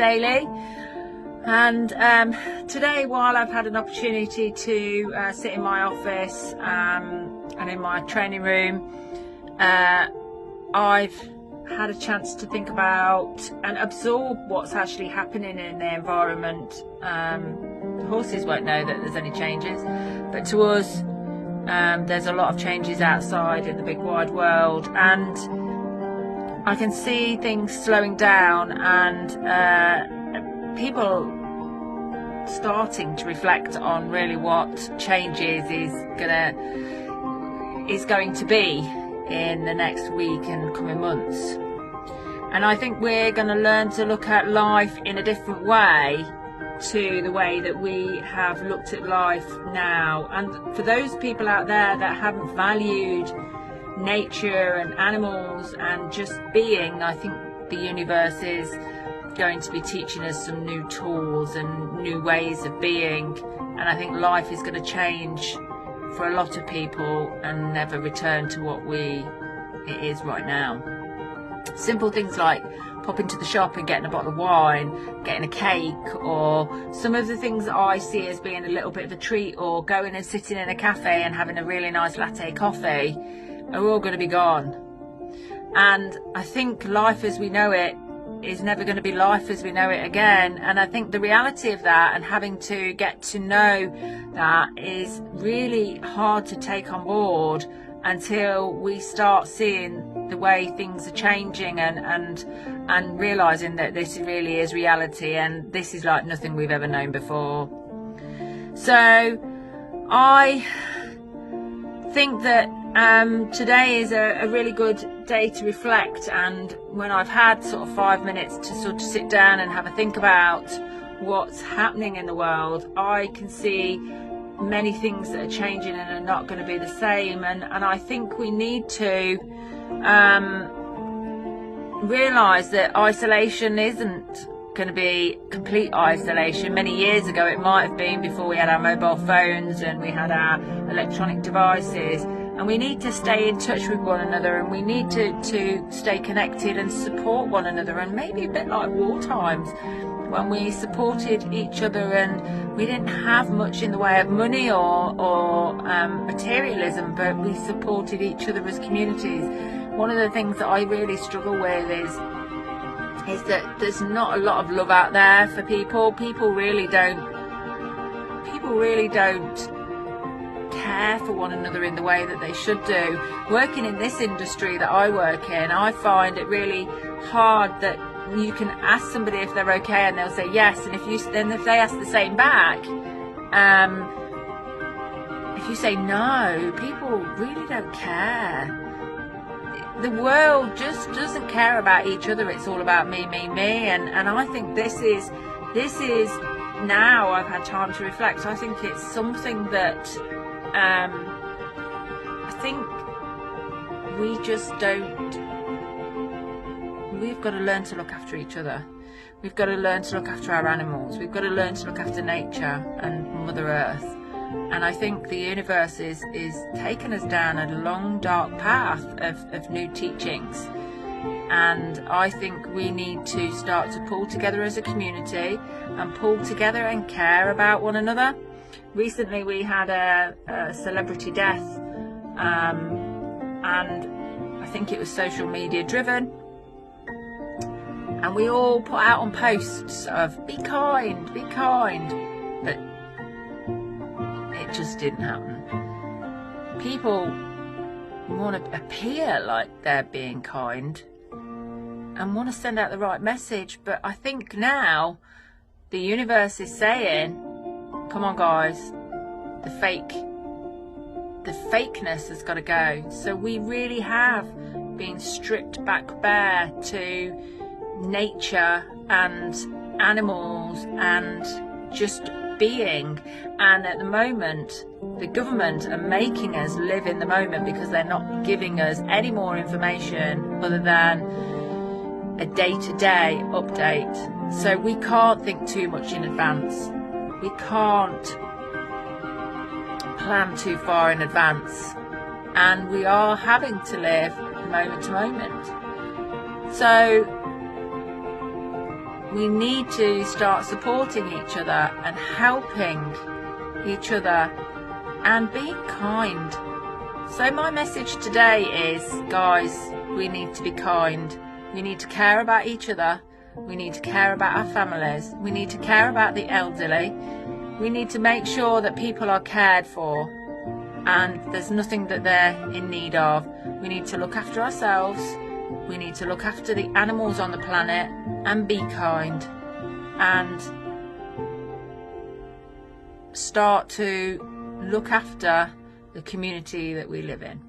daily. And today, while I've had an opportunity to sit in my office and in my training room, I've had a chance to think about and absorb what's actually happening in the environment. The horses won't know that there's any changes, but to us, there's a lot of changes outside in the big wide world, and I can see things slowing down and people starting to reflect on really what changes is going to be in the next week and coming months. And I think we're going to learn to look at life in a different way to the way that we have looked at life now. And for those people out there that haven't valued nature and animals and just being, I think the universe is going to be teaching us some new tools and new ways of being. And I think life is going to change for a lot of people and never return to what it is right now. Simple things like popping to the shop and getting a bottle of wine, getting a cake, or some of the things that I see as being a little bit of a treat, or going and sitting in a cafe and having a really nice latte coffee, are all going to be gone. And I think life as we know it is never going to be life as we know it again. And I think the reality of that, and having to get to know that, is really hard to take on board until we start seeing the way things are changing and realizing that this really is reality, and this is like nothing we've ever known before. So I think that today is a really good day to reflect, and when I've had sort of 5 minutes to sort of sit down and have a think about what's happening in the world, I can see many things that are changing and are not going to be the same. And I think we need to realise that isolation isn't going to be complete isolation. Many years ago it might have been, before we had our mobile phones and we had our electronic devices, and we need to stay in touch with one another, and we need to stay connected and support one another. And maybe a bit like war times, when we supported each other and we didn't have much in the way of money or materialism, but we supported each other as communities. One of the things that I really struggle with is that there's not a lot of love out there for people. People really don't care for one another in the way that they should do. Working in this industry that I work in, I find it really hard that you can ask somebody if they're okay and they'll say yes, and if they ask the same back, if you say no, people really don't care. The world just doesn't care about each other. It's all about me, and I think this is now I've had time to reflect. I think it's something that I think we just don't. We've got to learn to look after each other. We've got to learn to look after our animals. We've got to learn to look after nature and Mother Earth. And I think the universe is taking us down a long, dark path of new teachings. And I think we need to start to pull together as a community and pull together and care about one another. Recently we had a celebrity death, and I think it was social media driven. And we all put out on posts of be kind, but it just didn't happen. People want to appear like they're being kind and want to send out the right message, but I think now the universe is saying, come on guys, the fakeness has got to go. So we really have been stripped back bare to nature and animals and just being. And at the moment the government are making us live in the moment, because they're not giving us any more information other than a day-to-day update. So we can't think too much in advance. We can't plan too far in advance, and we are having to live moment to moment. So we need to start supporting each other and helping each other and be kind. So my message today is, guys, we need to be kind. We need to care about each other. We need to care about our families. We need to care about the elderly. We need to make sure that people are cared for and there's nothing that they're in need of. We need to look after ourselves. We need to look after the animals on the planet and be kind and start to look after the community that we live in.